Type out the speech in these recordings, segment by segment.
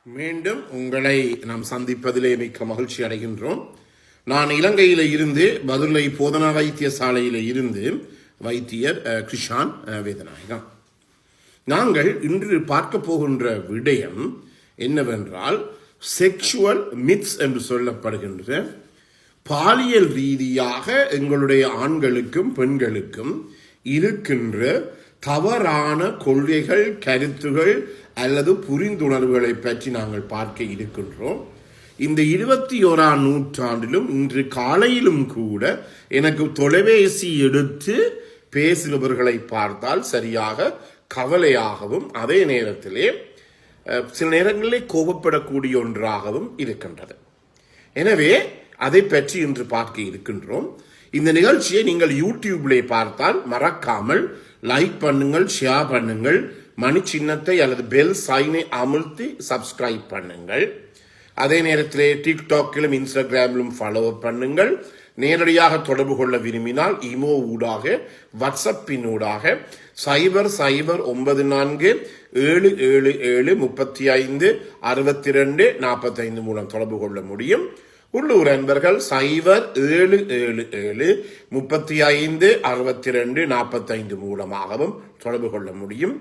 மீண்டும் உங்களை நாம் சந்திப்பதிலே மிக்க மகிழ்ச்சி அடைகின்றோம். நான் இலங்கையில இருந்து பதுளை போதனா வைத்தியசாலையில இருந்து வைத்தியர் கிருஷான் வேதநாயகம். நாங்கள் இன்று பார்க்க போகின்ற விடயம் என்னவென்றால் செக்ஷுவல் மித்ஸ் என்று சொல்லப்படுகின்ற பாலியல் ரீதியாக எங்களுடைய ஆண்களுக்கும் பெண்களுக்கும் இருக்கின்ற தவறான கொள்கைகள், கருத்துகள் அல்லது புரிந்துணர்வுகளை பற்றி நாங்கள் பார்க்க இருக்கின்றோம். இந்த 21ஆம் நூற்றாண்டிலும் இன்று காலையிலும் கூட எனக்கு தொலைபேசி எடுத்து பேசுபவர்களை பார்த்தால் சரியாக கவலையாகவும் அதே நேரத்திலே சில நேரங்களிலே கோபப்படக்கூடிய ஒன்றாகவும் இருக்கின்றது. எனவே அதை பற்றி இன்று பார்க்க இருக்கின்றோம். இந்த நிகழ்ச்சியை நீங்கள் யூடியூப்ல பார்த்தால் மறக்காமல் லைக் பண்ணுங்கள், ஷேர் பண்ணுங்கள், மணி சின்னத்தை அல்லது பெல் சைனை அமுழ்த்தி சப்ஸ்கிரைப் பண்ணுங்கள். அதே நேரத்திலே டிக்டாக்கிலும் இன்ஸ்டாகிராமிலும் ஃபாலோ பண்ணுங்கள். நேரடியாக தொடர்பு கொள்ள விரும்பினால் இமோ ஊடாக, வாட்ஸ்அப்பின் ஊடாக 0094777356245 மூலம் தொடர்பு கொள்ள முடியும். உள்ளூர் அன்பர்கள் 077356245 மூலமாகவும் தொடர்பு கொள்ள முடியும்.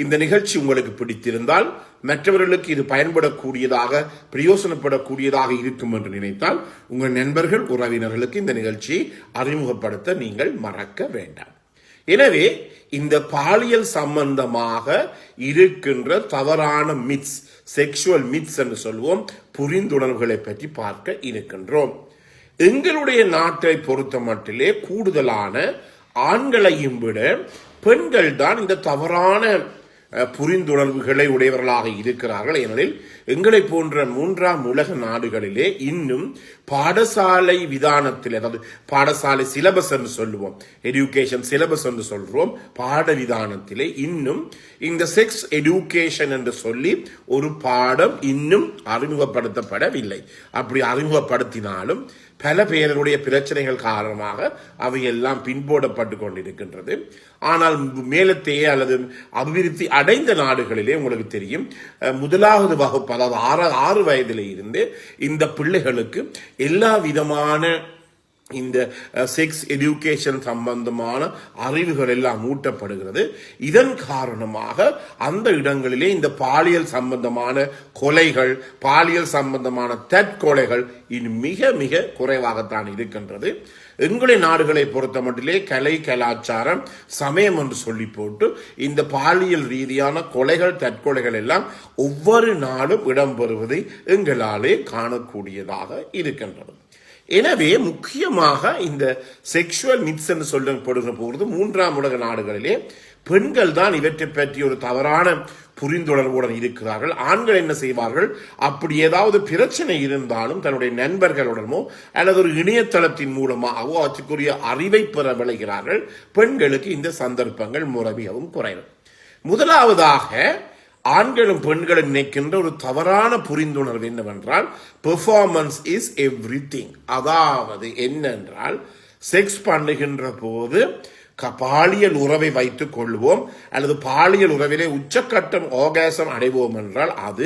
இந்த நிகழ்ச்சி உங்களுக்கு பிடித்திருந்தால், மற்றவர்களுக்கு இது பயன்படக்கூடியதாக, பிரயோசனப்படக்கூடியதாக இருக்கும் என்று நினைத்தால் உங்கள் நண்பர்கள், உறவினர்களுக்கு இந்த நிகழ்ச்சியை அறிமுகப்படுத்த நீங்கள் மறக்க வேண்டாம். எனவே இந்த பாலியல் சம்பந்தமாக இருக்கின்ற தவறான மித்ஸ், செக்ஷுவல் மித்ஸ் என்று சொல்வோம், புரிந்துணர்வுகளை பற்றி பார்க்க இருக்கின்றோம். எங்களுடைய நாட்டை பொறுத்த மட்டிலே கூடுதலான ஆண்களையும் விட பெண்கள் தான் இந்த தவறான புரிந்துணர்வுகளை உடையவர்களாக இருக்கிறார்கள். ஏனெனில் எங்களை போன்ற 3ஆம் உலக நாடுகளிலே இன்னும் பாடசாலை விதானத்தில், அதாவது பாடசாலை சிலபஸ் என்று சொல்லுவோம், எஜுகேஷன் சிலபஸ் என்று சொல்றோம், பாட விதானத்திலே இன்னும் இந்த செக்ஸ் எஜுகேஷன் என்று சொல்லி ஒரு பாடம் இன்னும் அறிமுகப்படுத்தப்படவில்லை. அப்படி அறிமுகப்படுத்தினாலும் பல பேருடைய பிரச்சனைகள் காரணமாக அவையெல்லாம் பின்போடப்பட்டு கொண்டிருக்கின்றது. ஆனால் மேலத்தையே அல்லது அபிவிருத்தி அடைந்த நாடுகளிலே உங்களுக்கு தெரியும், 1வது வகுப்பு, அதாவது 6 வயதிலே இருந்து இந்த பிள்ளைகளுக்கு எல்லா விதமான இந்த செக்ஸ் எஜுகேஷன் சம்பந்தமான அறிவுகள் எல்லாம் ஊட்டப்படுகிறது. இதன் காரணமாக அந்த இடங்களிலே இந்த பாலியல் சம்பந்தமான கொலைகள், பாலியல் சம்பந்தமான தற்கொலைகள் இன்னும் மிக மிக குறைவாகத்தான் இருக்கின்றது. எங்களுடைய நாடுகளை பொறுத்த மட்டிலே கலை, கலாச்சாரம், சமயம் என்று சொல்லி போட்டு இந்த பாலியல் ரீதியான கொலைகள், தற்கொலைகள் எல்லாம் ஒவ்வொரு நாளும் இடம்பெறுவதை எங்களாலே காணக்கூடியதாக இருக்கின்றது. எனவே முக்கியமாக இந்த செக்ஷுவல் மித்ஸ் என்று சொல்லப்படுகிற போது 3ஆம் உலக நாடுகளிலே பெண்கள் தான் இவற்றை பற்றி ஒரு தவறான புரிந்துணர்வுடன் இருக்கிறார்கள். ஆண்கள் என்ன செய்வார்கள், அப்படி ஏதாவது பிரச்சனை இருந்தாலும் தன்னுடைய நண்பர்களுடனோ அல்லது ஒரு இணையதளத்தின் மூலமாகவோ அதுக்குரிய அறிவை பெற விளைகிறார்கள். பெண்களுக்கு இந்த சந்தர்ப்பங்கள் மிகவும் குறைவு. முதலாவதாக ஆண்களும் பெண்களும் நினைக்கின்ற ஒரு தவறான புரிந்துணர்வு என்னவென்றால், பெர்ஃபார்மன்ஸ் இஸ் எவ்ரிதிங். அதாவது என்னென்றால், செக்ஸ் பண்ணுகின்ற போது பாலியல் உறவை வைத்துக் கொள்வோம் அல்லது பாலியல் உறவிலே உச்சக்கட்டம் ஆர்காசம் அடைவோம் என்றால் அது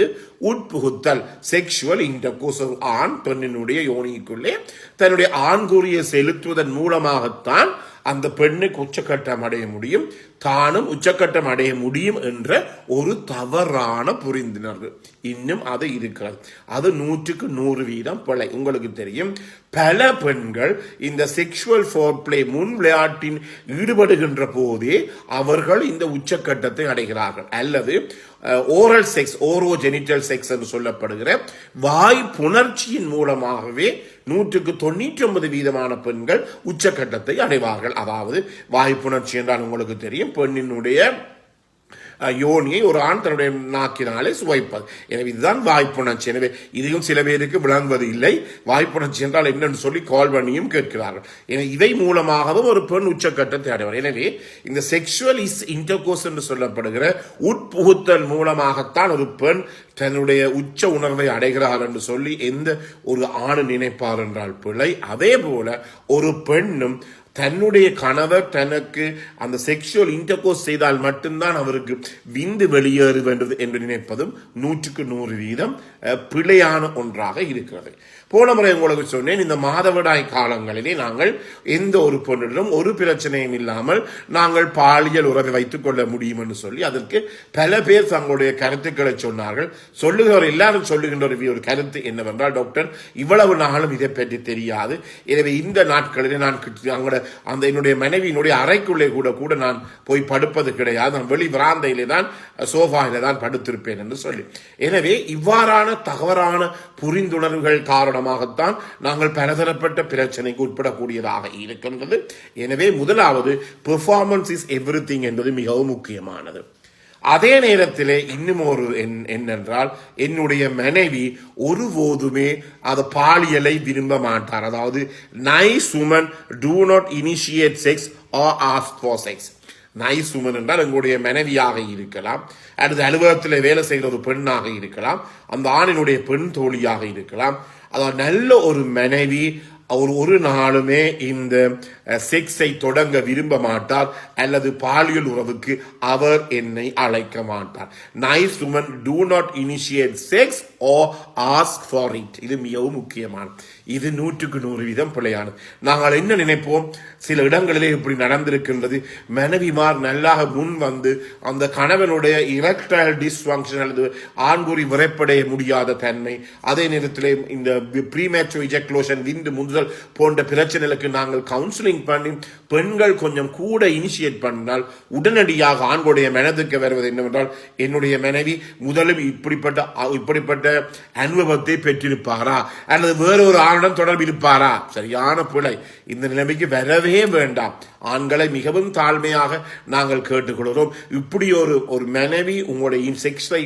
உட்புகுத்தல், செக்ஷுவல் இன்டர்கோர்ஸ். ஆண் பெண்ணினுடைய யோனிக்குள்ளே தன்னுடைய ஆண்குறியை செலுத்துவதன் மூலமாகத்தான் அந்த பெண்ணுக்கு உச்சக்கட்டம் அடைய முடியும், தானும் உச்சக்கட்டம் அடைய முடியும் என்ற ஒரு தவறான புரிந்துணர்வு இன்னும் அது இருக்கிறது. அது 100க்கு 100% பிழை. உங்களுக்கு தெரியும், பல பெண்கள் இந்த செக்ஷுவல் ஃபோர்ப்ளே, முன் விளையாட்டின் ஈடுபடுகின்ற போதே அவர்கள் இந்த உச்சக்கட்டத்தை அடைகிறார்கள். அல்லது ஓரல் செக்ஸ், ஓரோஜெனிட்டல் செக்ஸ் என்று சொல்லப்படுகிற வாய் புணர்ச்சியின் மூலமாகவே 100க்கு 99% பெண்கள் உச்சக்கட்டத்தை அடைவார்கள். அதாவது வாய் புணர்ச்சி என்றால் உங்களுக்கு தெரியும், பெண்ணினுடைய யோனியை ஒரு ஆண் தன்னுடைய நாக்கினாலே சுவைப்பது. எனவே இதுதான் வாய்ப்புணர்ச்சி. எனவே இதையும் சில பேருக்கு விளங்குவது இல்லை. வாய்ப்புணர்ச்சி என்றால் என்னன்னு சொல்லி கால் பண்ணியும் கேட்கிறார்கள். எனவே இதை மூலமாகவும் ஒரு பெண் உச்சக்கட்டத்தை அடைவார். எனவே இந்த செக்ஷுவல் இன்டர்கோர்ஸ் என்று சொல்லப்படுகிற உட்புகுத்தல் மூலமாகத்தான் ஒரு பெண் தன்னுடைய உச்ச உணர்வை அடைகிறார் என்று சொல்லி எந்த ஒரு ஆண் நினைப்பார் என்றால் பிழை. அதே போல ஒரு பெண்ணும் தன்னுடைய கணவர் தனக்கு அந்த செக்ஷுவல் இன்டர்கோர்ஸ் செய்தால் மட்டும்தான் அவருக்கு விந்து வெளியேறு வேண்டும் என்று நினைப்பதும் 100% பிழையான ஒன்றாக இருக்கிறது. போன முறை உங்களுக்கு சொன்னேன், இந்த மாதவிடாய் காலங்களிலே நாங்கள் எந்த ஒரு பெண்ணிடம் ஒரு பிரச்சனையும் இல்லாமல் நாங்கள் பாலியல் உறவை வைத்துக் கொள்ள முடியும் என்று சொல்லி அதற்கு பல பேர் தங்களுடைய கருத்துக்களை சொன்னார்கள். சொல்லுகிறவர் எல்லாரும் சொல்லுகின்ற ஒரு கருத்து என்னவென்றால், டாக்டர் இவ்வளவு நாளும் இதை பற்றி தெரியாது, எனவே இந்த நாட்களிலே நான் அந்த என்னுடைய மனைவியினுடைய அறைக்குள்ளே கூட நான் போய் படுப்பது கிடையாது, நான் வெளி வராந்தையிலே தான் சோஃபாவிலே தான் படுத்திருப்பேன் என்று சொல்லி. எனவே இவ்வாறான தவறான புரிந்துணர்வுகள் காரணமாகத்தான் நாங்கள் பலதரப்பட்ட பிரச்சனைக்கு உட்படக்கூடியதாக இருக்கின்றது. எனவே முதலாவது பெர்ஃபார்மன்ஸ் இஸ் எவ்ரிதிங் என்பது மிகவும் முக்கியமானது. அதே நேரத்திலே இன்னும் ஒரு என்னென்றால், என்னுடைய மனைவி ஒருபோதுமே அது பாலியலை விரும்ப மாட்டார். அதாவது nice woman do not initiate sex or ask for sex. Nice woman என்றால் எங்களுடைய மனைவியாக இருக்கலாம், அல்லது அலுவலகத்தில் வேலை செய்கிற ஒரு பெண்ணாக இருக்கலாம், அந்த ஆணினுடைய பெண் தோழியாக இருக்கலாம். அதாவது நல்ல ஒரு மனைவி ஒரு நாளுமே இந்த செக்ஸை தொடங்க விரும்ப மாட்டார், அல்லது பாலியல் உறவுக்கு அவர் என்னை அழைக்க மாட்டார். Nice woman do not initiate sex or ask for it. இது மிகவும் முக்கியமானது. இது 100% பிழையானது. நாங்கள் என்ன நினைப்போம், சில இடங்களிலே இப்படி நடந்திருக்கின்றது, மனைவிமார் நல்லாக முன் வந்து அந்த கணவனுடைய இரெக்டைல் டிஸ்ஃபங்க்ஷன் அல்லது ஆண்குறி விரைப்படைய முடியாத தன்மை, அதே நேரத்திலே இந்த ப்ரீமேச்சுர் இஜாகுலேஷன் விந்து முந்துதல் போன்ற பிரச்சனைகளுக்கு நாங்கள் கவுன்சிலிங் பண்ணி பெண்கள் கொஞ்சம் கூட இனிஷியேட் பண்ணால் உடனடியாக ஆண்களுடைய மனதுக்கு வருவது என்னவென்றால், என்னுடைய மனைவி முதலில் இப்படிப்பட்ட அனுபவத்தை பெற்றிருப்பாரா அல்லது வேறொரு ஆணுடன் தொடர்பு இருப்பாரா? சரியான பிழை. இந்த நிலைமைக்கு வரவே வேண்டாம். ஆண்களை மிகவும் தாழ்மையாக நாங்கள் கேட்டுக்கொள்கிறோம். இப்படி ஒரு மனைவி உங்களுடைய செக்ஸை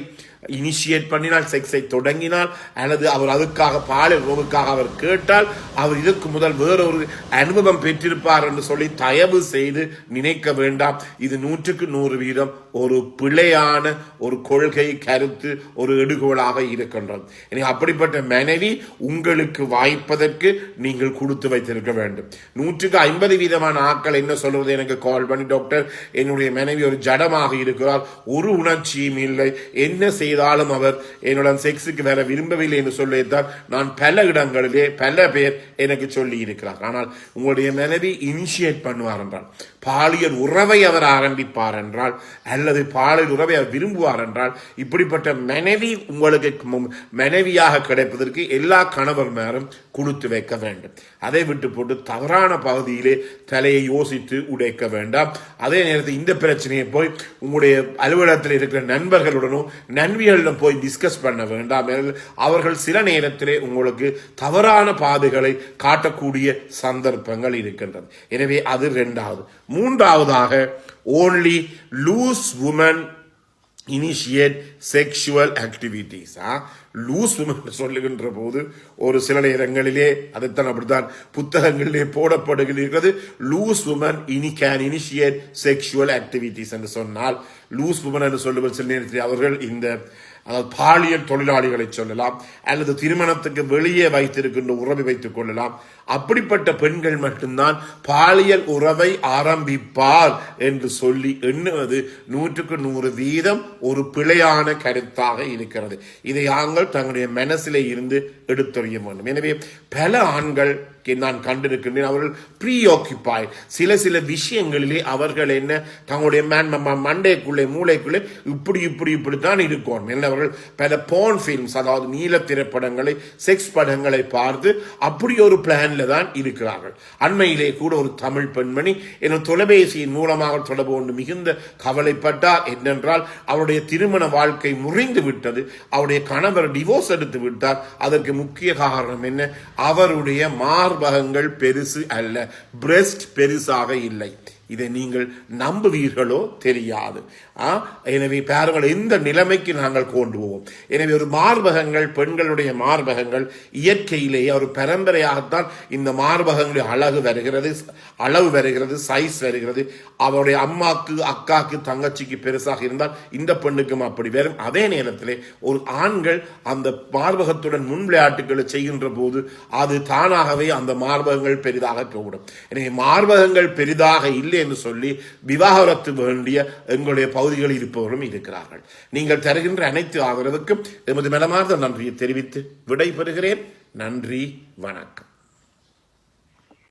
இனிஷியேட் பண்ணினால், செக்ஸை தொடங்கினால், அல்லது அவர் அதுக்காக பாலியல் உறவுக்காக அவர் கேட்டால், அவர் இதற்கு முதல் வேறொரு அனுபவம் பெற்றிருப்பார் என்று சொல்லி தயவு செய்து நினைக்க வேண்டாம். இது 100% ஒரு பிழையான ஒரு கொள்கை, கருத்து, ஒரு எடுகோளாக இருக்கின்றது. எனவே அப்படிப்பட்ட மனைவி உங்களுக்கு வாய்ப்பதற்கு நீங்கள் கொடுத்து வைத்திருக்க வேண்டும். 150% ஆட்கள் என்ன சொல்வது, எனக்கு கால் பண்ணி, டாக்டர் என்னுடைய மனைவி ஒரு ஜடமாக இருக்கிறார், ஒரு உணர்ச்சியும் இல்லை, என்ன செய்தாலும் அவர் என்னுடன் செக்ஸுக்கு வேற விரும்பவில்லை என்று சொல்லித்தான் நான் பல இடங்களிலே பல பேர் எனக்கு சொல்லி இருக்கிறார். ஆனால் உங்களுடைய மனைவி இனிஷியேட் பண்ணுவார் என்றால், பாலியல் உறவை அவர் ஆரம்பிப்பார் என்றால், அல்லது பாலியல் உறவை அவர் விரும்புவார் என்றால், இப்படிப்பட்ட மனைவி உங்களுக்கு மனைவியாக கிடைப்பதற்கு எல்லா கணவர்மாரும் கொடுத்து வைக்க வேண்டும். அதை விட்டு போட்டு தவறான பகுதியிலே தலையை யோசித்து உடைக்க வேண்டாம். அதே நேரத்தில் இந்த பிரச்சனையை போய் உங்களுடைய அலுவலகத்தில் இருக்கிற நண்பர்களுடனோ நண்பிகளிடம் போய் டிஸ்கஸ் பண்ண வேண்டாம். அவர்கள் சில நேரத்திலே உங்களுக்கு தவறான பாதைகளை காட்டக்கூடிய சந்தர்ப்பங்கள் இருக்கின்றது. எனவே அது 2வது. 3வதாக, only loose women initiate sexual activities. Loose woman சொல்லுகின்ற போது ஒரு சில நேரங்களிலே அதைத்தான் அப்படித்தான் புத்தகங்களிலே போடப்படுகிறது. Loose woman can initiate sexual activities என்று சொன்னால், லூஸ் உமன் என்று சொல்லுவது சில நேரத்தில் அவர்கள் இந்த பாலியல் தொழிலாளிகளை சொல்லலாம், அல்லது திருமணத்துக்கு வெளியே வைத்திருக்கின்ற உறவை வைத்துக் கொள்ளலாம். அப்படிப்பட்ட பெண்கள் மட்டும்தான் பாலியல் உறவை ஆரம்பிப்பார் என்று சொல்லி எண்ணுவது 100% ஒரு பிழையான கருத்தாக இருக்கிறது. இதை நாங்கள் தங்களுடைய மனசிலே இருந்து எடுத்தறிய வேண்டும். எனவே பல ஆண்கள் நான் கண்டிருக்கின்றேன், அவர்கள் ப்ரீஆக்கியூபைட், சில விஷயங்களிலே அவர்கள் என்ன தங்களுடைய மண்டைக்குள்ளே மூளைக்குள்ளே இப்படித்தான் இருக்கும். அவர்கள் பல போர்ன் ஃபிலிம்ஸ், அதாவது நீல திரைப்படங்களை, செக்ஸ் படங்களை பார்த்து அப்படி ஒரு பிளான்ல தான் இருக்கிறார்கள். அண்மையிலே கூட ஒரு தமிழ் பெண்மணி என் தொலைபேசியின் மூலமாக தொடர்பு கொண்டு மிகுந்த கவலைப்பட்டார். என்னென்றால், அவருடைய திருமண வாழ்க்கை முறிந்து விட்டது, அவருடைய கணவர் டிவோர்ஸ் எடுத்து விட்டார். அதற்கு முக்கிய காரணம் என்ன? அவருடைய மார்பகங்கள் பெருசு அல்ல, பிரஸ்ட் பெருசாக இல்லை. இதை நீங்கள் நம்புவீர்களோ தெரியாது. எனவே பாருங்கள் எந்த நிலைமைக்கு நாங்கள் கொண்டு போவோம். எனவே ஒரு மார்பகங்கள், பெண்களுடைய மார்பகங்கள் இயற்கையிலேயே ஒரு பரம்பரையாகத்தான் இந்த மார்பகங்களுடைய அளவு வருகிறது, சைஸ் வருகிறது. அவருடைய அம்மாக்கு, அக்காக்கு, தங்கச்சிக்கு பெருசாக இருந்தால் இந்த பெண்ணுக்கும் அப்படி வரும். அதே நேரத்திலே ஒரு ஆண்கள் அந்த மார்பகத்துடன் முன் விளையாட்டுகளை செய்கின்ற போது அது தானாகவே அந்த மார்பகங்கள் பெரிதாக போடும். எனவே மார்பகங்கள் பெரிதாக இல்லை என்று சொல்லி விவாகரத்து வேண்டிய எங்களுடைய பகுதிகளில் இருப்பவர்களும் இருக்கிறார்கள். நீங்கள் தருகின்ற அனைத்து ஆதரவுக்கும் எமது மனமார்ந்த நன்றியை தெரிவித்து விடைபெறுகிறேன். நன்றி, வணக்கம்.